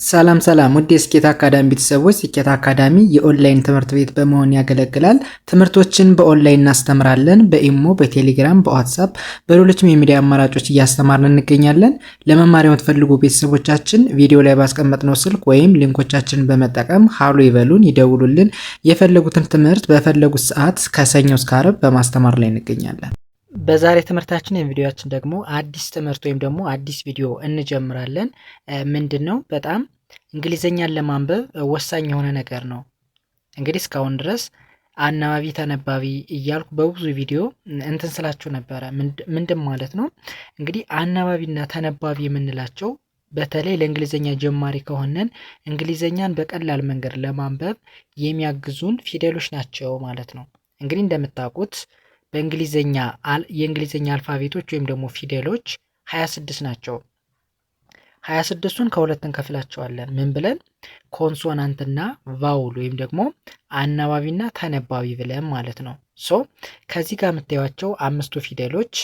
ሰላም ውድ የስኬት አካዳሚ ቤተሰቦች፣ ስኬት አካዳሚ የኦንላይን ትምህርት ቤት በመሆን ያገለግላል። ትምህርቶችን በኦንላይን እናስተምራለን። በኢሞ፣ በቴሌግራም፣ በዋትሳፕ፣ በሌሎችም የሚዲያ አማራጮች እያስተማርን እንገኛለን። ለመማር የምትፈልጉ ቤተሰቦቻችን ቪዲዮ ላይ ባስቀመጥነው ስልክ ወይም ሊንኮቻችንን በመጠቀም ሃሎ ይበሉን፣ ይደውሉልን። የፈለጉትን ትምህርት በፈለጉት ሰዓት ከሰኞ እስከ ዓርብ በማስተማር ላይ እንገኛለን። በዛሬ ትምህርታችን የቪዲዮአችን ደግሞ አዲስ ትምህርት ወይም ደግሞ አዲስ ቪዲዮ እንጀምራለን። ምንድነው? በጣም እንግሊዘኛን ለማንበብ ወሳኝ የሆነ ነገር ነው። እንግዲህ እስካሁን ድረስ አናባቢ ተነባቢ እያልኩ በብዙ ቪዲዮ እንትን ስላችሁ ነበረ። ምንድን ማለት ነው? እንግዲህ አናባቢና ተነባቢ የምንላቸው በተለይ ለእንግሊዘኛ ጀማሪ ከሆነን እንግሊዘኛን በቀላል መንገድ ለማንበብ የሚያግዙን ፊደሎች ናቸው ማለት ነው። እንግዲህ እንደምታውቁት በእንግሊዘኛ የእንግሊዘኛ አልፋቤቶች ወይም ደግሞ ፊደሎች 26 ናቸው። 26ቱን ከሁለት እንከፍላቸዋለን። ምን ብለን? ኮንሶናንትና ቫውል ወይም ደግሞ አናባቢና ተነባቢ ብለን ማለት ነው። ከዚህ ጋር የምታዩቸው አምስቱ ፊደሎች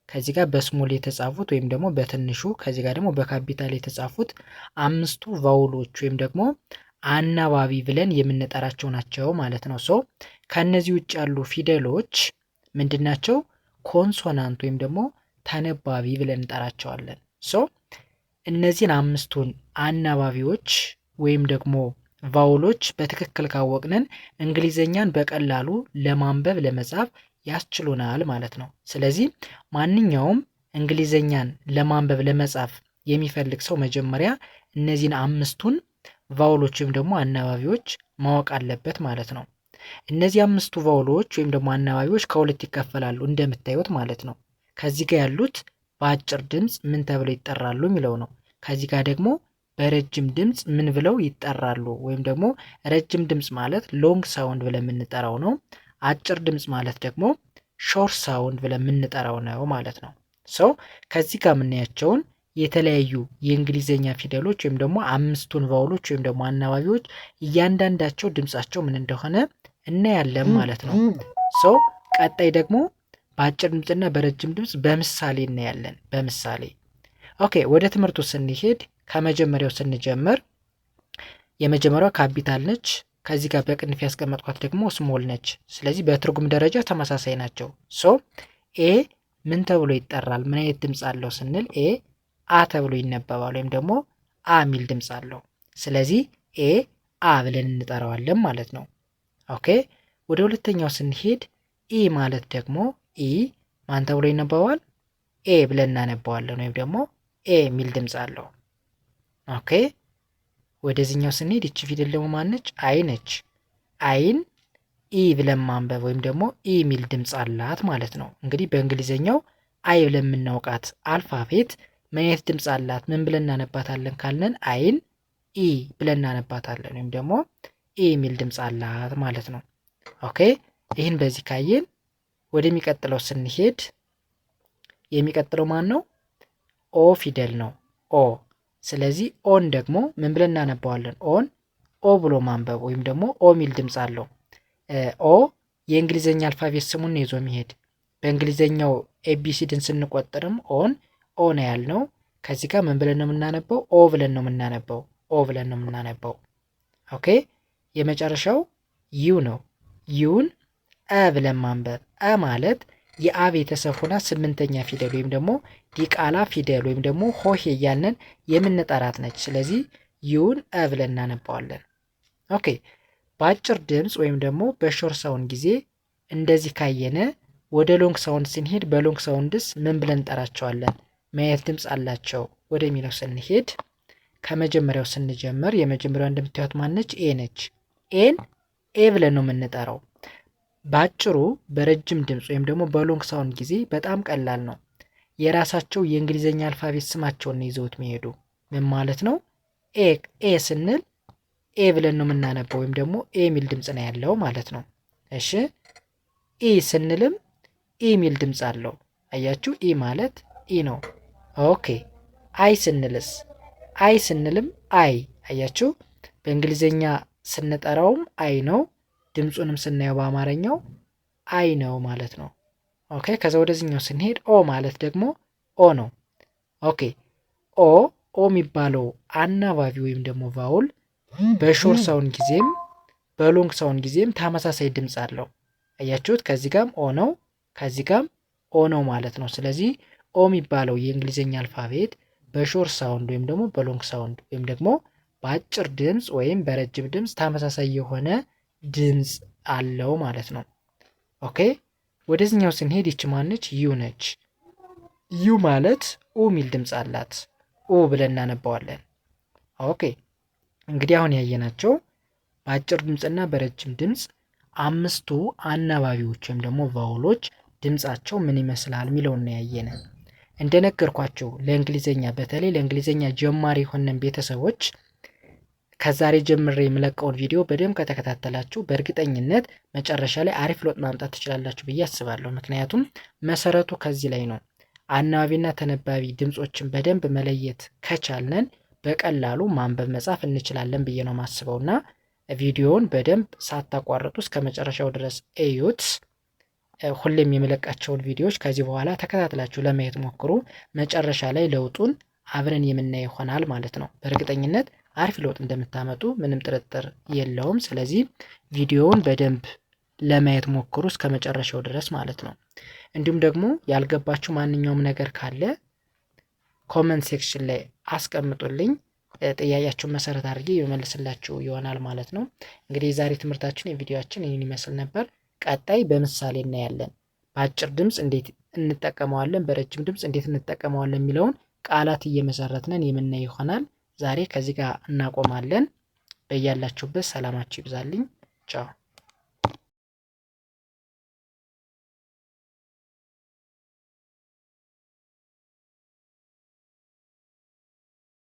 ከዚህ ጋር በስሞል የተጻፉት ወይም ደግሞ በትንሹ ከዚህ ጋር ደግሞ በካፒታል የተጻፉት አምስቱ ቫውሎች ወይም ደግሞ አናባቢ ብለን የምንጠራቸው ናቸው ማለት ነው። ከነዚህ ውጭ ያሉ ፊደሎች ምንድናቸው? ኮንሶናንት ወይም ደግሞ ተነባቢ ብለን እንጠራቸዋለን። እነዚህን አምስቱን አናባቢዎች ወይም ደግሞ ቫውሎች በትክክል ካወቅነን እንግሊዘኛን በቀላሉ ለማንበብ ለመጻፍ ያስችሉናል ማለት ነው። ስለዚህ ማንኛውም እንግሊዘኛን ለማንበብ ለመጻፍ የሚፈልግ ሰው መጀመሪያ እነዚህን አምስቱን ቫውሎች ወይም ደግሞ አናባቢዎች ማወቅ አለበት ማለት ነው። እነዚህ አምስቱ ቫውሎች ወይም ደግሞ አናባቢዎች ከሁለት ይከፈላሉ እንደምታዩት ማለት ነው። ከዚህ ጋር ያሉት በአጭር ድምፅ ምን ተብለው ይጠራሉ የሚለው ነው። ከዚህ ጋር ደግሞ በረጅም ድምፅ ምን ብለው ይጠራሉ? ወይም ደግሞ ረጅም ድምፅ ማለት ሎንግ ሳውንድ ብለን የምንጠራው ነው። አጭር ድምፅ ማለት ደግሞ ሾርት ሳውንድ ብለን የምንጠራው ነው ማለት ነው። ከዚህ ጋር የምናያቸውን የተለያዩ የእንግሊዘኛ ፊደሎች ወይም ደግሞ አምስቱን ቫውሎች ወይም ደግሞ አናባቢዎች እያንዳንዳቸው ድምፃቸው ምን እንደሆነ እናያለን ማለት ነው። ቀጣይ ደግሞ በአጭር ድምፅና በረጅም ድምፅ በምሳሌ እናያለን። በምሳሌ ወደ ትምህርቱ ስንሄድ ከመጀመሪያው ስንጀምር የመጀመሪያው ካፒታል ነች። ከዚህ ጋር በቅንፍ ያስቀመጥኳት ደግሞ ስሞል ነች። ስለዚህ በትርጉም ደረጃ ተመሳሳይ ናቸው። ኤ ምን ተብሎ ይጠራል? ምን አይነት ድምፅ አለው ስንል ኤ አ ተብሎ ይነበባል ወይም ደግሞ አ ሚል ድምፅ አለው። ስለዚህ ኤ አ ብለን እንጠራዋለን ማለት ነው። ወደ ሁለተኛው ስንሄድ ኢ ማለት ደግሞ ኢ ማን ተብሎ ይነበባል? ኤ ብለን እናነባዋለን ወይም ደግሞ ኤ ሚል ድምፅ አለው። ወደዚህኛው ስንሄድ ይቺ ፊደል ደግሞ ማነች? አይ ነች። አይን ኢ ብለን ማንበብ ወይም ደግሞ ኢ ሚል ድምፅ አላት ማለት ነው። እንግዲህ በእንግሊዘኛው አይ ብለን የምናውቃት አልፋቤት ምን አይነት ድምፅ አላት? ምን ብለን እናነባታለን ካልነን አይን ኢ ብለን እናነባታለን ወይም ደግሞ ኢ ሚል ድምፅ አላት ማለት ነው። ይህን በዚህ ካየን ወደሚቀጥለው ስንሄድ የሚቀጥለው ማን ነው? ኦ ፊደል ነው። ኦ። ስለዚህ ኦን ደግሞ ምን ብለን እናነባዋለን? ኦን ኦ ብሎ ማንበብ ወይም ደግሞ ኦ ሚል ድምፅ አለው። ኦ የእንግሊዘኛ አልፋቤት ስሙን ይዞ የሚሄድ በእንግሊዘኛው ኤቢሲድን ስንቆጥርም ኦን ኦ ነው ያልነው። ከዚህ ጋር ምን ብለን ነው የምናነበው? ኦ ብለን ነው የምናነበው። ኦ ብለን ነው የምናነበው። የመጨረሻው ዩ ነው። ዩን አ ብለን ማንበብ። አ ማለት የአ ቤተሰብ ሆና 8ኛ ፊደል ወይም ደግሞ ዲቃላ ፊደል ወይም ደግሞ ሆሄ እያልን የምንጠራት ነች። ስለዚህ ዩን አ ብለን እናነባዋለን። በአጭር ድምፅ ወይም ደግሞ በሾርት ሳውንድ ጊዜ እንደዚህ ካየነ ወደ ሎንግ ሳውንድ ስንሄድ በሎንግ ሳውንድስ ምን ብለን እንጠራቸዋለን? ማየት ድምፅ አላቸው ወደሚለው ስንሄድ ከመጀመሪያው ስንጀምር የመጀመሪያው እንደምታዩት ማነች? ኤ ነች። ኤን ኤ ብለን ነው የምንጠራው። በአጭሩ በረጅም ድምፅ ወይም ደግሞ በሎንግ ሳውንድ ጊዜ በጣም ቀላል ነው። የራሳቸው የእንግሊዘኛ አልፋቤት ስማቸውን ይዘውት የሚሄዱ ምን ማለት ነው? ኤ ስንል ኤ ብለን ነው የምናነበው ወይም ደግሞ ኤ ሚል ድምፅ ነው ያለው ማለት ነው። ኢ ስንልም ኢ ሚል ድምፅ አለው። አያችሁ? ኢ ማለት ኢ ነው። አይ ስንልስ? አይ ስንልም አይ። አያችሁ? በእንግሊዘኛ ስንጠራውም አይ ነው። ድምፁንም ስናየው በአማርኛው አይ ነው ማለት ነው። ከዛ ወደዚህኛው ስንሄድ ኦ ማለት ደግሞ ኦ ነው። ኦ ኦ የሚባለው አናባቢ ወይም ደግሞ ቫውል በሾርት ሳውንድ ጊዜም በሎንግ ሳውንድ ጊዜም ተመሳሳይ ድምፅ አለው። አያችሁት? ከዚህ ጋርም ኦ ነው፣ ከዚህ ጋርም ኦ ነው ማለት ነው። ስለዚህ ኦ የሚባለው የእንግሊዝኛ አልፋቤት በሾርት ሳውንድ ወይም ደግሞ በሎንግ ሳውንድ ወይም ደግሞ በአጭር ድምፅ ወይም በረጅም ድምፅ ተመሳሳይ የሆነ ድምፅ አለው ማለት ነው። ኦኬ፣ ወደዚህኛው ስንሄድ ይች ማነች? ዩ ነች። ዩ ማለት ኡ የሚል ድምፅ አላት። ኡ ብለን እናነባዋለን። ኦኬ፣ እንግዲህ አሁን ያየናቸው በአጭር ድምፅና በረጅም ድምፅ አምስቱ አናባቢዎች ወይም ደግሞ ቫውሎች ድምፃቸው ምን ይመስላል የሚለውን ነው ያየነ። እንደነገርኳቸው ለእንግሊዘኛ በተለይ ለእንግሊዘኛ ጀማሪ የሆነን ቤተሰቦች ከዛሬ ጀምሬ የምለቀውን ቪዲዮ በደንብ ከተከታተላችሁ በእርግጠኝነት መጨረሻ ላይ አሪፍ ለውጥ ማምጣት ትችላላችሁ ብዬ አስባለሁ። ምክንያቱም መሰረቱ ከዚህ ላይ ነው። አናባቢና ተነባቢ ድምፆችን በደንብ መለየት ከቻልነን በቀላሉ ማንበብ መጻፍ እንችላለን ብዬ ነው ማስበውና ቪዲዮውን በደንብ ሳታቋርጡ እስከ መጨረሻው ድረስ እዩት። ሁሌም የምለቃቸውን ቪዲዮዎች ከዚህ በኋላ ተከታትላችሁ ለማየት ሞክሩ። መጨረሻ ላይ ለውጡን አብረን የምናየው ይሆናል ማለት ነው። በእርግጠኝነት አሪፍ ለውጥ እንደምታመጡ ምንም ጥርጥር የለውም። ስለዚህ ቪዲዮውን በደንብ ለማየት ሞክሩ እስከ መጨረሻው ድረስ ማለት ነው። እንዲሁም ደግሞ ያልገባችሁ ማንኛውም ነገር ካለ ኮመንት ሴክሽን ላይ አስቀምጡልኝ። ጥያቄያችሁን መሰረት አድርጌ የመልስላችሁ ይሆናል ማለት ነው። እንግዲህ የዛሬ ትምህርታችን የቪዲዮአችን ይህን ይመስል ነበር። ቀጣይ በምሳሌ እናያለን። በአጭር ድምፅ እንዴት እንጠቀመዋለን፣ በረጅም ድምፅ እንዴት እንጠቀመዋለን የሚለውን ቃላት እየመሰረትነን የምናይ ይሆናል። ዛሬ ከዚህ ጋር እናቆማለን። በያላችሁበት ሰላማችሁ ይብዛልኝ። ቻው።